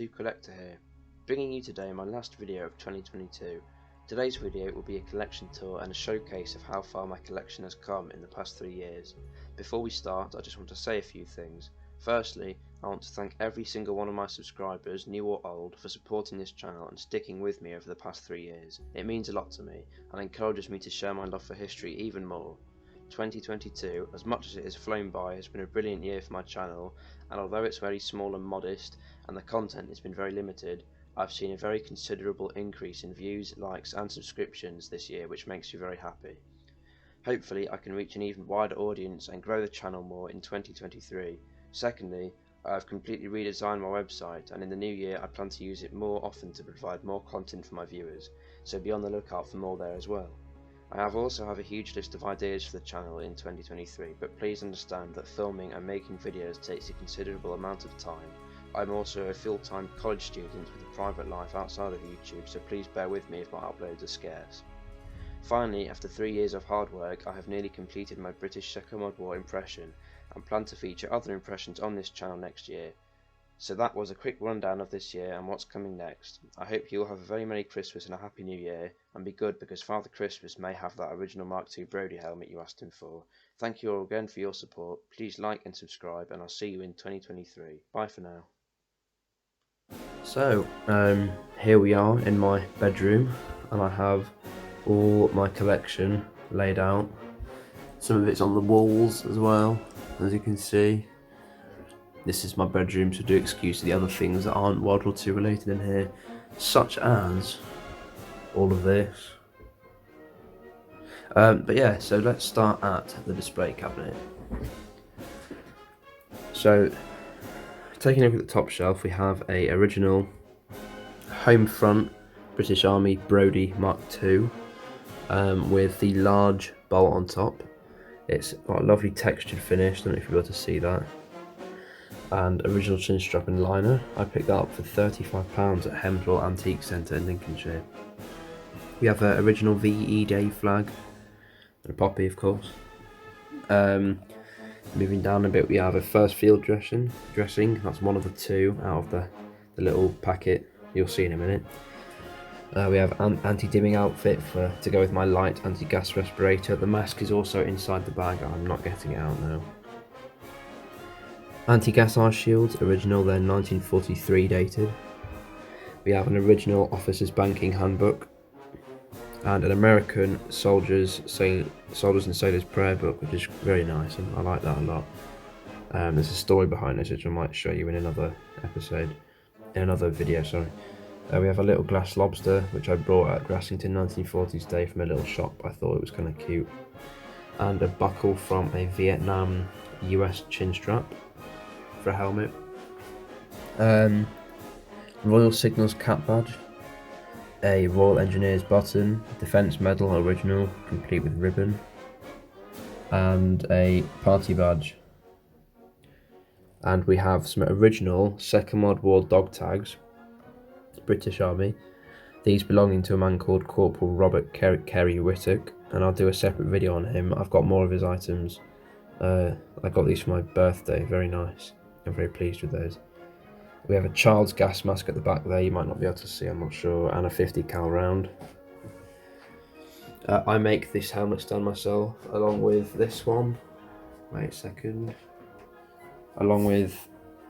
WW2 collector here, bringing you today my last video of 2022. Today's video will be a collection tour and a showcase of how far my collection has come in the past 3 years. Before we start, I just want to say a few things. Firstly, I want to thank every single one of my subscribers, new or old, for supporting this channel and sticking with me over the past 3 years. It means a lot to me and encourages me to share my love for history even more. 2022, as much as it has flown by, has been a brilliant year for my channel, and although it's very small and modest and the content has been very limited, I've seen a very considerable increase in views, likes and subscriptions this year, which makes me very happy. Hopefully I can reach an even wider audience and grow the channel more in 2023. Secondly, I have completely redesigned my website, and in the new year I plan to use it more often to provide more content for my viewers, so be on the lookout for more there as well. I also have a huge list of ideas for the channel in 2023, but please understand that filming and making videos takes a considerable amount of time. I'm also a full-time college student with a private life outside of YouTube, so please bear with me if my uploads are scarce. Finally, after 3 years of hard work, I have nearly completed my British Second World War impression and plan to feature other impressions on this channel next year. So that was a quick rundown of this year and what's coming next. I hope you all have a very Merry Christmas and a Happy New Year, and be good because Father Christmas may have that original Mark II Brody helmet you asked him for. Thank you all again for your support. Please like and subscribe, and I'll see you in 2023. Bye for now. So, here we are in my bedroom, and I have all my collection laid out. Some of it's on the walls as well, as you can see. This is my bedroom, so do excuse the other things that aren't World War II related in here, such as all of this. But yeah, so let's start at the display cabinet. So, taking a look at the top shelf, we have a original home front British Army Brody Mark II with the large bolt on top. It's got a lovely textured finish, I don't know if you'll be able to see that. And original chin strap and liner. I picked that up for £35 at Hemswell Antique Centre in Lincolnshire. We have an original VE Day flag and a poppy, of course. Moving down a bit, we have a first field dressing. That's one of the two out of the little packet you'll see in a minute. We have an anti-dimming outfit to go with my light anti-gas respirator. The mask is also inside the bag. I'm not getting it out now. Anti-gas eye shields, original, they're 1943 dated. We have an original Officers Banking Handbook and an American Soldiers and Sailors Prayer Book, which is very nice, and I like that a lot. There's a story behind this which I might show you in another video. We have a little glass lobster which I brought at Grassington 1940s Day from a little shop. I thought it was kind of cute. And a buckle from a Vietnam US chin strap for a helmet. Royal Signals cap badge, a Royal Engineers button, Defence Medal original, complete with ribbon, and a party badge. And we have some original Second World War dog tags, British Army, these belonging to a man called Corporal Robert Kerry Whittock, and I'll do a separate video on him. I've got more of his items. I got these for my birthday, very nice. I'm very pleased with those. We have a child's gas mask at the back there, you might not be able to see, I'm not sure, and a 50 cal round. I make this helmet stand myself, along with this one. Wait a second. Along with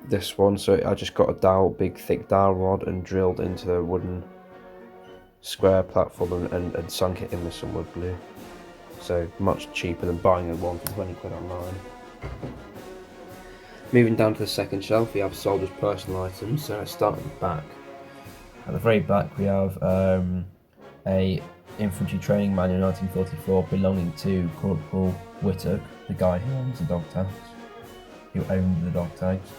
this one, so I just got a dowel, big thick dowel rod, and drilled into the wooden square platform and sunk it in with some wood glue. So much cheaper than buying one for 20 quid online. Moving down to the second shelf, we have soldiers' personal items. So let's start at the back. At the very back, we have a infantry training manual 1944 belonging to Corporal Whittock, the guy who owns the dog tags.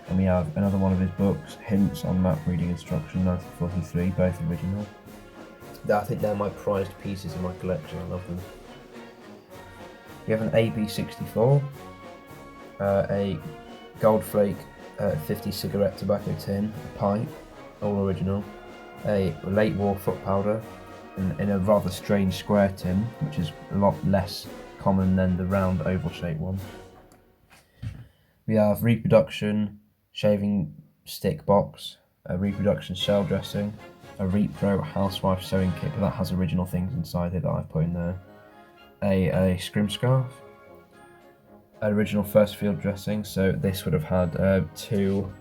And we have another one of his books, Hints on Map Reading Instruction 1943, both original. I think they're my prized pieces in my collection, I love them. We have an AB-64, a Gold Flake 50 cigarette tobacco tin, a pipe, all original, a late war foot powder in a rather strange square tin, which is a lot less common than the round oval shaped one. We have reproduction shaving stick box, a reproduction shell dressing, a Repro housewife sewing kit, but that has original things inside it that I've put in there, a scrim scarf, an original first field dressing, so this would have had 2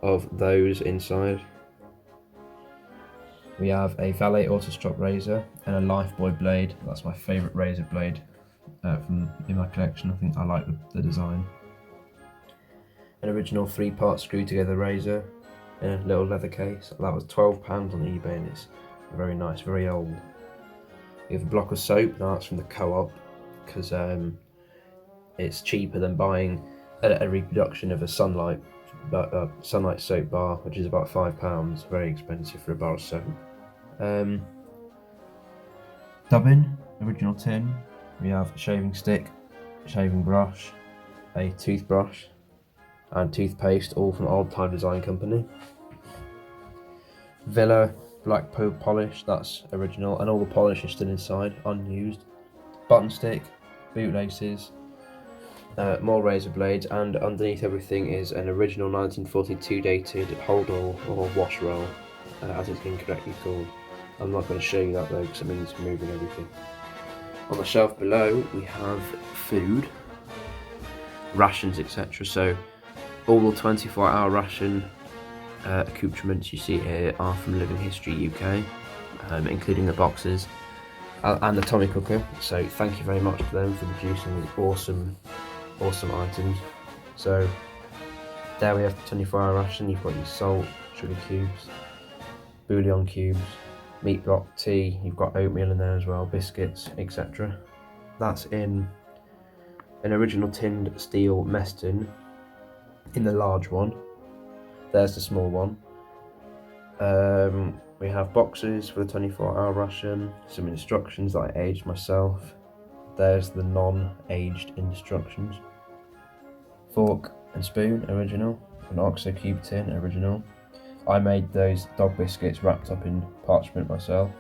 of those inside. We have a Valet Autostrop razor and a Lifebuoy blade. That's my favourite razor blade from in my collection. I think I like the design. An original 3-part screw together razor in a little leather case. That was £12 on eBay and it's very nice, very old. We have a block of soap. Now that's from the Co-op because it's cheaper than buying a reproduction of a Sunlight soap bar, which is about £5. Very expensive for a bar of soap. Dubbin, original tin. We have a shaving stick, shaving brush, a toothbrush, and toothpaste, all from Old Time Design Company. Villa black polish, that's original, and all the polish is still inside, unused. Button stick, bootlaces, more razor blades, and underneath everything is an original 1942 dated hold all or wash roll, as it's incorrectly called. I'm not going to show you that though because it means moving everything. On the shelf below we have food, rations, etc. So all the 24-hour ration accoutrements you see here are from Living History UK, including the boxes and the Tommy cooker. So thank you very much to them for producing these awesome items. So there we have the 24-hour ration. You've got your salt, sugar cubes, bouillon cubes, meat block, tea, you've got oatmeal in there as well, biscuits, etc. That's in an original tinned steel mess tin in the large one. There's the small one. We have boxes for the 24-hour ration, some instructions that I aged myself. There's the non-aged instructions. Fork and spoon, original. An OXO cube tin, original. I made those dog biscuits wrapped up in parchment myself.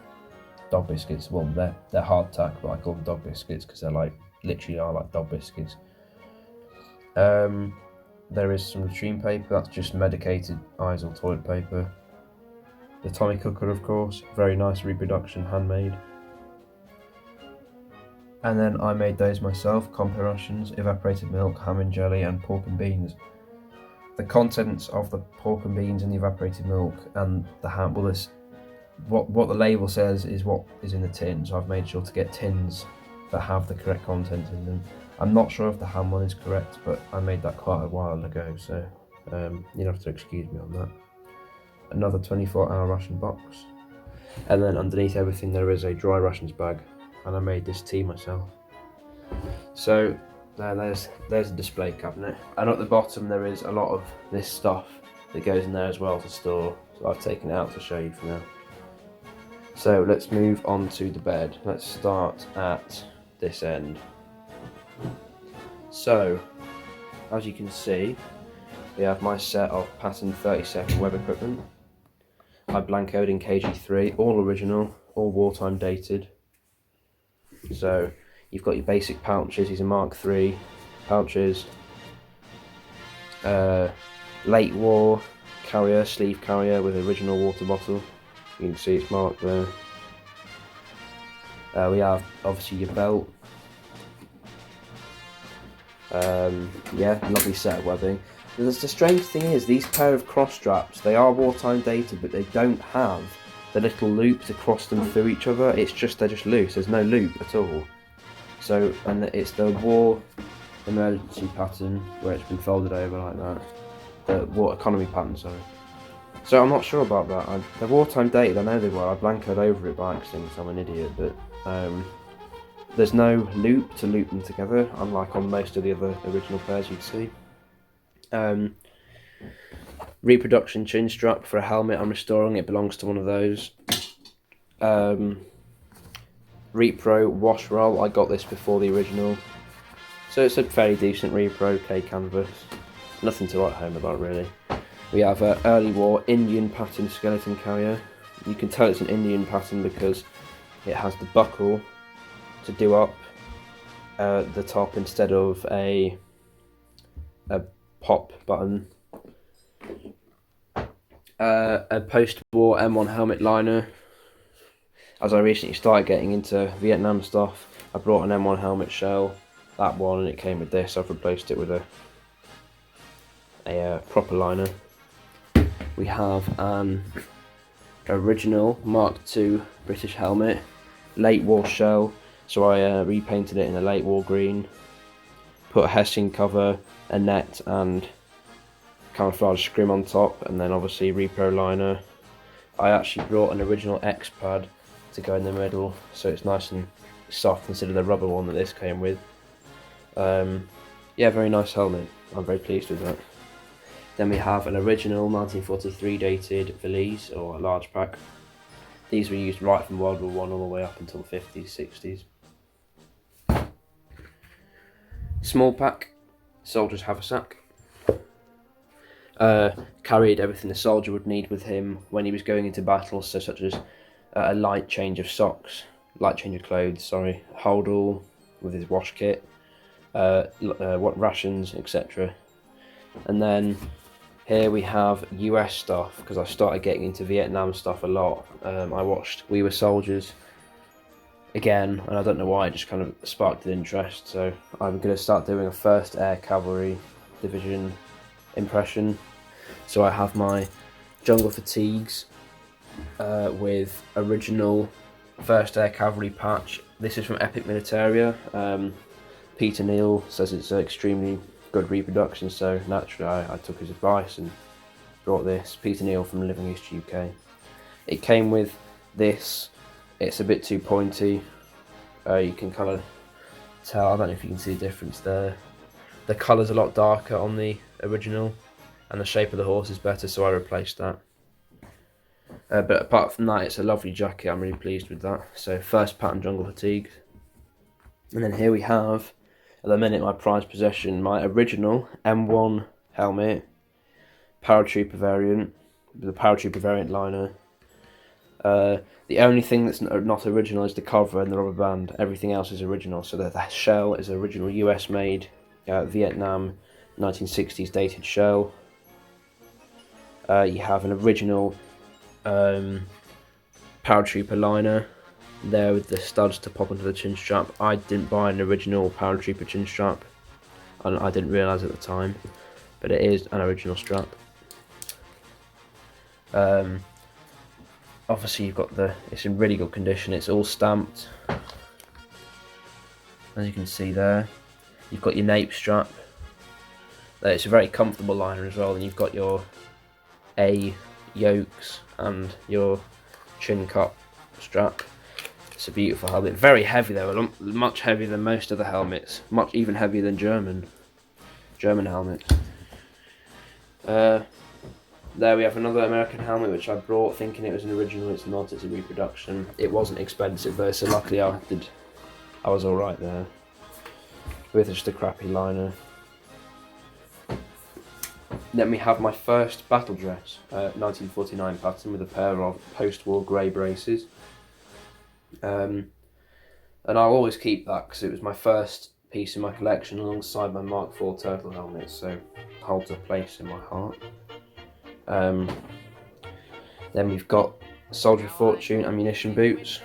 Dog biscuits, well, they're hardtack, but I call them dog biscuits because they're literally are like dog biscuits. There is some latrine paper, that's just medicated Izal toilet paper. The Tommy cooker, of course, very nice reproduction, handmade. And then I made those myself, compo rations, evaporated milk, ham and jelly, and pork and beans. The contents of the pork and beans and the evaporated milk and the ham, well, what the label says is what is in the tin, so I've made sure to get tins that have the correct content in them. I'm not sure if the ham one is correct, but I made that quite a while ago, so you'll have to excuse me on that. Another 24-hour ration box, and then underneath everything there is a dry rations bag, and I made this tea myself. So there's a display cabinet, and at the bottom there is a lot of this stuff that goes in there as well to store, so I've taken it out to show you for now. So let's move on to the bed. Let's start at this end. So as you can see, we have my set of pattern 37 web equipment. I blancoed in KG3, all original, all wartime dated. So you've got your basic pouches, these are Mark III pouches. Late war carrier, sleeve carrier with original water bottle. You can see it's marked there. We have obviously your belt. Yeah, lovely set of webbing. The strange thing is, these pair of cross straps, they are wartime dated, but they don't have the little loop to cross them through each other. They're just loose. There's no loop at all. So, and it's the war emergency pattern where it's been folded over like that. The war economy pattern, sorry. So I'm not sure about that. They're wartime dated. I know they were. I blancoed over it by accident because I'm an idiot, but there's no loop to loop them together, unlike on most of the other original pairs you'd see. Reproduction chin strap for a helmet I'm restoring, it belongs to one of those. Repro wash roll, I got this before the original, so it's a fairly decent Repro K canvas, nothing to write home about really. We have an early war Indian pattern skeleton carrier. You can tell it's an Indian pattern because it has the buckle to do up the top instead of a pop button. A post-war M1 helmet liner. As I recently started getting into Vietnam stuff, I brought an M1 helmet shell, that one, and it came with this. I've replaced it with a proper liner. We have an original Mark II British helmet, late war shell, so I repainted it in a late war green, put a Hessian cover, a net and camouflage scrim on top, and then obviously repro liner. I actually brought an original X pad to go in the middle, so it's nice and soft instead of the rubber one that this came with. Yeah, very nice helmet. I'm very pleased with that. Then we have an original 1943 dated valise, or a large pack. These were used right from World War I all the way up until the 50s, 60s. Small pack, soldier's haversack. Carried everything a soldier would need with him when he was going into battle, so such as a light change of socks, light change of clothes, sorry, holdall with his wash kit, what rations, etc. And then here we have US stuff, because I started getting into Vietnam stuff a lot. I watched We Were Soldiers again, and I don't know why, it just kind of sparked an interest, so I'm going to start doing a 1st Air Cavalry Division impression. So I have my jungle fatigues with original 1st Air Cavalry patch. This is from Epic Militaria. Peter Neal says it's an extremely good reproduction, so naturally I took his advice and brought this. Peter Neal from Living East UK. It came with this. It's a bit too pointy. You can kind of tell, I don't know if you can see the difference there. The colour's a lot darker on the original, and the shape of the horse is better, so I replaced that. But apart from that, it's a lovely jacket. I'm really pleased with that. So 1st pattern jungle fatigues. And then here we have, at the minute, my prized possession, my original M1 helmet, paratrooper variant, with the paratrooper variant liner. The only thing that's not original is the cover and the rubber band. Everything else is original. So the shell is original US made, Vietnam 1960s dated shell. You have an original paratrooper liner there with the studs to pop onto the chin strap. I didn't buy an original paratrooper chin strap, and I didn't realise at the time, but it is an original strap. Obviously you've got it's in really good condition, it's all stamped, as you can see there. You've got your nape strap, it's a very comfortable liner as well, and you've got your A yokes and your chin cup strap. It's a beautiful helmet, very heavy though, much heavier than most of the helmets, even heavier than German helmets. There we have another American helmet which I brought thinking it was an original. It's not, it's a reproduction. It wasn't expensive though, so luckily I was alright there, with just a crappy liner. Then we have my first battle dress, 1949 pattern, with a pair of post-war grey braces. And I'll always keep that because it was my first piece in my collection alongside my Mark IV turtle helmet, so it holds a place in my heart. Then we've got Soldier of Fortune ammunition boots,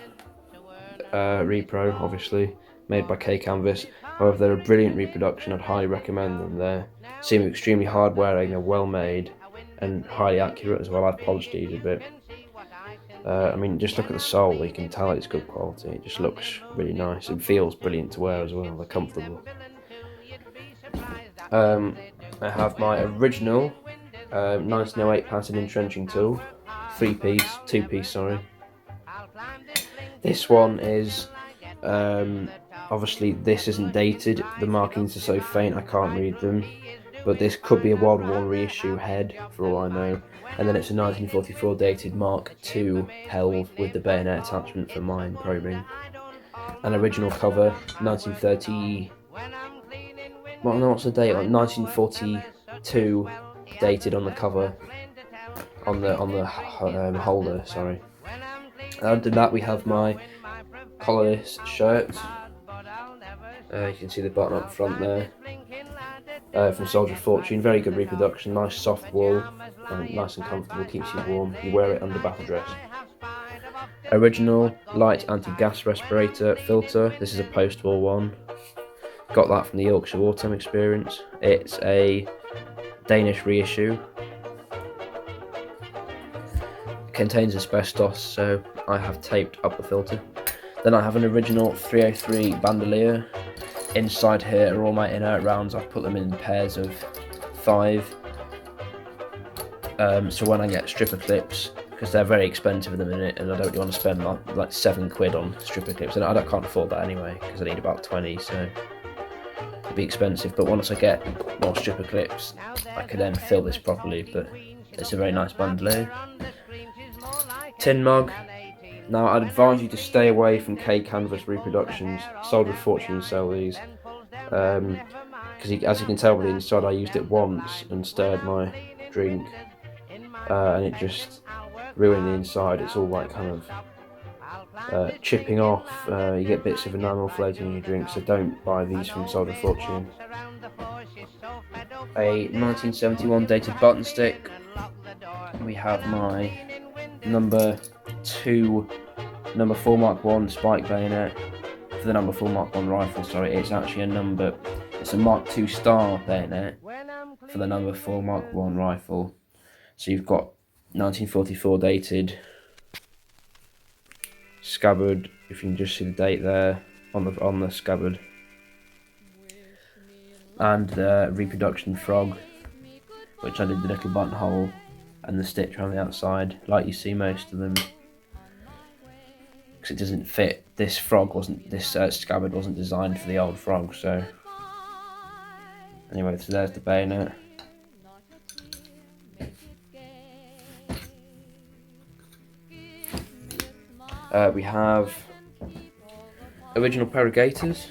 repro obviously, made by K Canvas. However, they're a brilliant reproduction. I'd highly recommend them. They seem extremely hard wearing, they're well made and highly accurate as well. I've polished these a bit. I mean, just look at the sole, you can tell it's good quality. It just looks really nice and feels brilliant to wear as well. They're comfortable. I have my original 1908 pattern entrenching tool, 2-piece, sorry. This one is, obviously this isn't dated, the markings are so faint I can't read them, but this could be a World War I reissue head for all I know. And then it's a 1944 dated Mark II helve with the bayonet attachment for mine probing. An original cover, 1930, well no, what's the date on? 1942 dated on the cover, on the holder, sorry. Under that we have my collarless shirt. You can see the button up front there. From Soldier of Fortune, very good reproduction, nice soft wool. nice and comfortable, keeps you warm. You wear it under battle dress. Original light anti-gas respirator filter. This is a post-war one. Got that from the Yorkshire Wartime Experience. It's a Danish reissue. It contains asbestos, so I have taped up the filter. Then I have an original 303 bandolier. Inside here are all my inert rounds. I've put them in pairs of 5. So when I get stripper clips, because they're very expensive at the minute, and I don't want to spend like £7 on stripper clips, and I can't afford that anyway, because I need about 20, so it'd be expensive. But once I get more stripper clips, I can then fill this properly. But it's a very nice bandolier. Tin mug. Now I'd advise you to stay away from K canvas reproductions. Soldier of Fortune sell these, because as you can tell by the inside, I used it once and stirred my drink, and it just ruined the inside. It's all like kind of chipping off. You get bits of enamel floating in your drink, so don't buy these from Soldier of Fortune. A 1971 dated button stick. We have my number 4 Mark 1 spike bayonet for the number 4 Mark 1 rifle. Sorry, it's actually it's a Mark 2 star bayonet for the number 4 Mark 1 rifle. So you've got 1944 dated scabbard. If you can just see the date there on the scabbard, and the reproduction frog, which I did the little buttonhole and the stitch around the outside, like you see most of them, because it doesn't fit. This scabbard wasn't designed for the old frog. So anyway, so there's the bayonet. We have original pair of gaiters.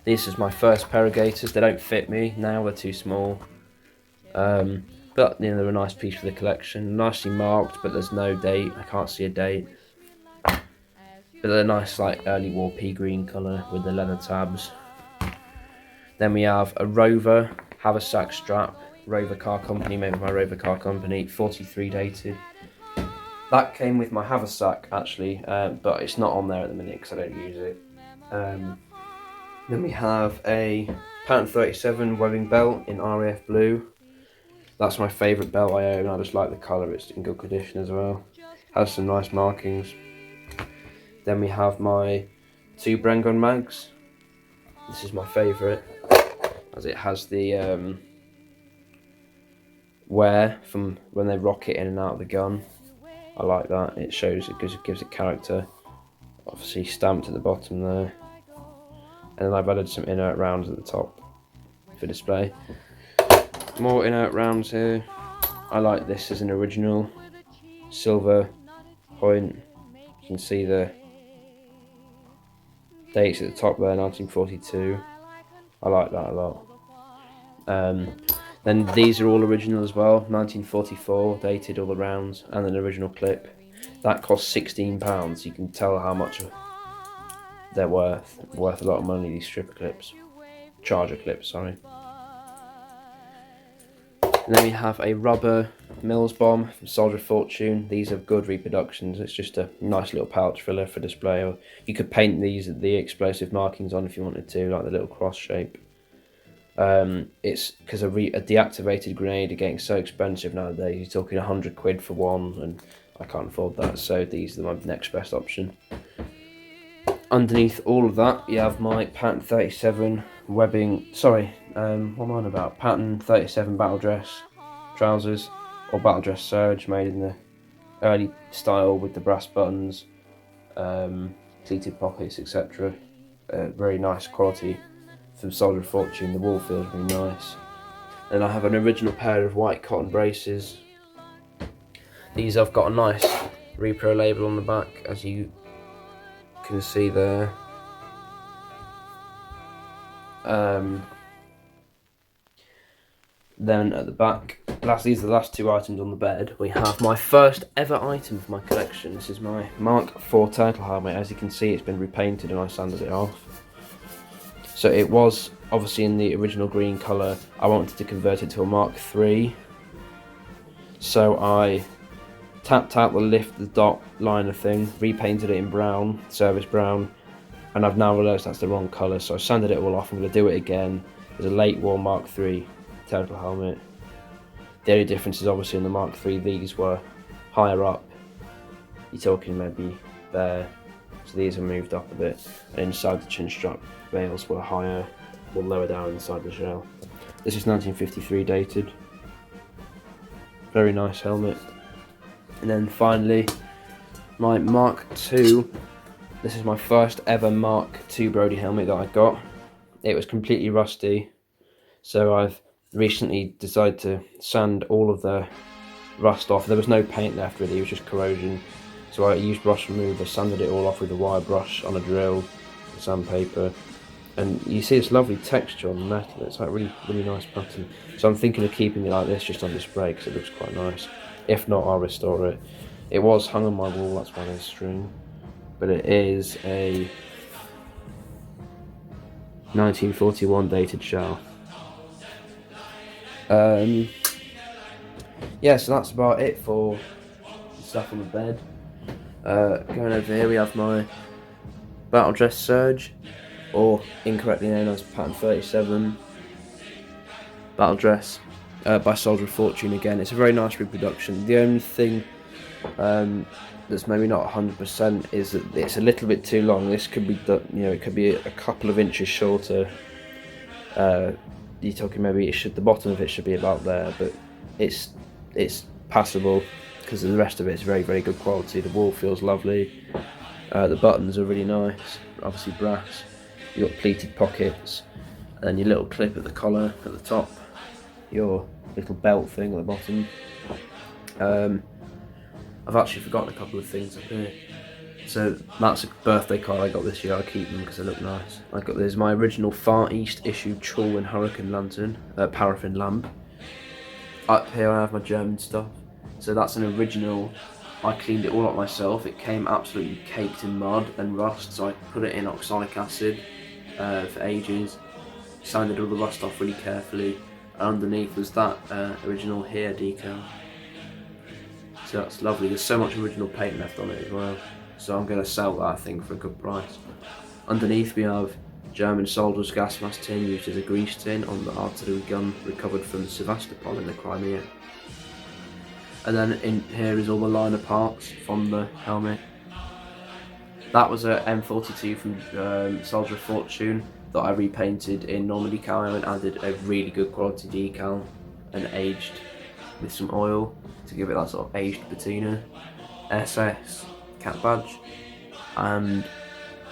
This is my first pair of gaiters. They don't fit me now, they're too small. But they're a nice piece for the collection. Nicely marked, but there's no date. I can't see a date. But they're a nice, like, early war pea green colour with the leather tabs. Then we have a Rover haversack strap. Rover Car Company, made by my Rover Car Company, 43 dated. That came with my haversack actually, but it's not on there at the minute because I don't use it. Then we have a Pattern 37 webbing belt in RAF blue. That's my favourite belt I own. I just like the colour, it's in good condition as well. Has some nice markings. Then we have my 2 Brengon mags. This is my favourite, as it has the wear from when they rock it in and out of the gun. I like that. It gives it character. Obviously stamped at the bottom there. And then I've added some inert rounds at the top for display. More inert rounds here. I like this as an original silver point. You can see the dates at the top there, 1942. I like that a lot. Then these are all original as well, 1944, dated all the rounds, and an original clip. That cost £16. You can tell how much they're worth a lot of money, these stripper clips. Charger clips, sorry. And then we have a rubber Mills bomb from Soldier of Fortune. These are good reproductions. It's just a nice little pouch filler for display. Or you could paint these the explosive markings on if you wanted to, like the little cross shape. It's because a deactivated grenade are getting so expensive nowadays. You're talking £100 for one, and I can't afford that. So these are my next best option. Underneath all of that, you have my Pattern 37 webbing. Sorry, what am I on about? Pattern 37 battle dress trousers, or battle dress serge, made in the early style with the brass buttons, pleated pockets, etc. Very nice quality from Soldier of Fortune. The wool feels really nice. Then I have an original pair of white cotton braces. These have got a nice repro label on the back, as you can see there. Then at the back, these are the last 2 items on the bed. We have my first ever item for my collection. This is my Mark IV turtle helmet. As you can see, it's been repainted and I sanded it off. So it was obviously in the original green colour. I wanted to convert it to a Mark III. So I tapped out the lift, the dot liner thing, repainted it in brown, service brown, and I've now realised that's the wrong colour, so I sanded it all off. I'm going to do it again. There's a late war Mark III turtle helmet. The only difference is obviously in the Mark III, these were higher up. You're talking maybe there, so these are moved up a bit, and inside the chin strap rails were higher, or lower down inside the shell. This is 1953 dated. Very nice helmet. And then finally, my Mark II. This is my first ever Mark II Brody helmet that I got. It was completely rusty, so I've recently decided to sand all of the rust off. There was no paint left really, it was just corrosion. So I used rust remover, sanded it all off with a wire brush on a drill, sandpaper, and you see this lovely texture on the metal. It's like really nice pattern. So I'm thinking of keeping it like this, just on display, because it looks quite nice. If not, I'll restore it. It was hung on my wall, that's why there's string. But it is a 1941 dated shell. Yeah, so that's about it for the stuff on the bed. Going over here, we have my battle dress Surge, or incorrectly known as Pattern 37 battle dress, by Soldier of Fortune again. It's a very nice reproduction. The only thing that's maybe not 100% is that it's a little bit too long. This could be, it could be a couple of inches shorter. You're talking maybe the bottom of it should be about there, but it's passable because the rest of it is very good quality. The wool feels lovely. The buttons are really nice, obviously brass. You've got pleated pockets, and then your little clip at the collar at the top, your little belt thing at the bottom. I've actually forgotten a couple of things up here. So that's a birthday card I got this year. I keep them because they look nice. There's my original Far East issue Chul and Hurricane lantern, paraffin lamp. Up here I have my German stuff. So that's an original. I cleaned it all up myself. It came absolutely caked in mud and rust, so I put it in oxalic acid for ages. Sanded all the rust off really carefully. And underneath was that original here decal. So that's lovely. There's so much original paint left on it as well. So I'm going to sell that thing for a good price. Underneath we have German soldier's gas mask tin used as a grease tin on the artillery gun recovered from Sevastopol in the Crimea. And then in here is all the liner parts from the helmet. That was a M42 from Soldier of Fortune that I repainted in Normandy camo and added a really good quality decal and aged with some oil to give it that sort of aged patina. SS cap badge and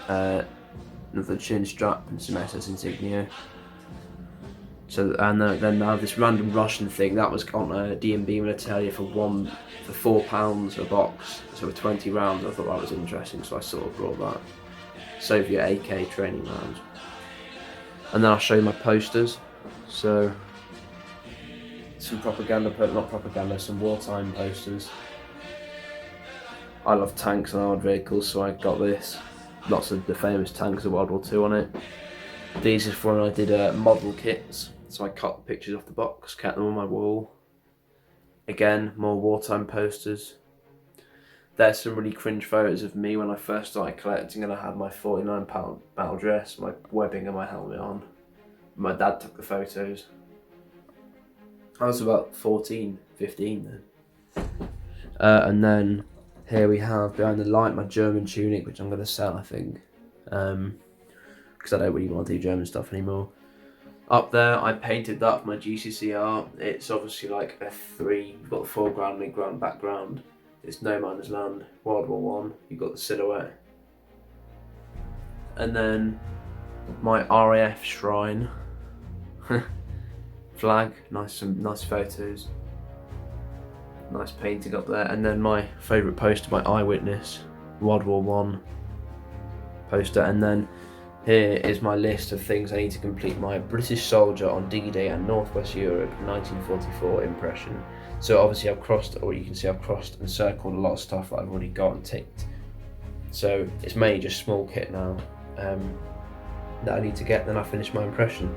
another chin strap and some SS insignia. So then I have this random Russian thing that was on a D&B Militaria for £4 a box, so with 20 rounds. I thought that was interesting, so I sort of brought that. Soviet AK training rounds. And then I'll show you my posters. So some some wartime posters. I love tanks and armoured vehicles, so I got this. Lots of the famous tanks of World War II on it. These are for when I did model kits, so I cut the pictures off the box, kept them on my wall. Again, more wartime posters. There's some really cringe photos of me when I first started collecting, and I had my £49 battle dress, my webbing and my helmet on. My dad took the photos. I was about 14, 15 then. And then here we have behind the light my German tunic, which I'm going to sell, I think, because I don't really want to do German stuff anymore. Up there I painted that for my GCCR. It's obviously like a 3, you've got the foreground, mid-ground, background. It's No Man's Land, World War I, you've got the silhouette. And then my RAF shrine flag, some nice photos. Nice painting up there. And then my favourite poster, my Eyewitness World War I poster. And then here is my list of things I need to complete my British soldier on D-Day and Northwest Europe 1944 impression. So obviously I've crossed, or you can see I've crossed and circled a lot of stuff that I've already got and ticked. So it's mainly just small kit now that I need to get, then I finish my impression.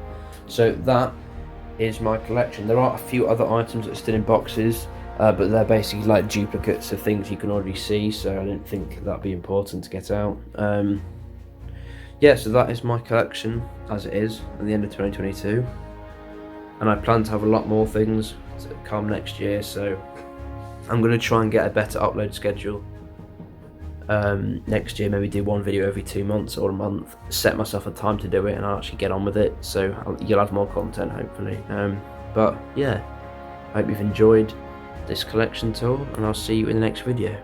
So that is my collection. There are a few other items that are still in boxes. but they're basically like duplicates of things you can already see, so I didn't think that'd be important to get out. Yeah, so that is my collection as it is at the end of 2022, and I plan to have a lot more things to come next year, so I'm going to try and get a better upload schedule next year. Maybe do one video every 2 months or a month, set myself a time to do it, and I'll actually get on with it, so you'll have more content hopefully. But yeah, I hope you've enjoyed this collection tour, and I'll see you in the next video.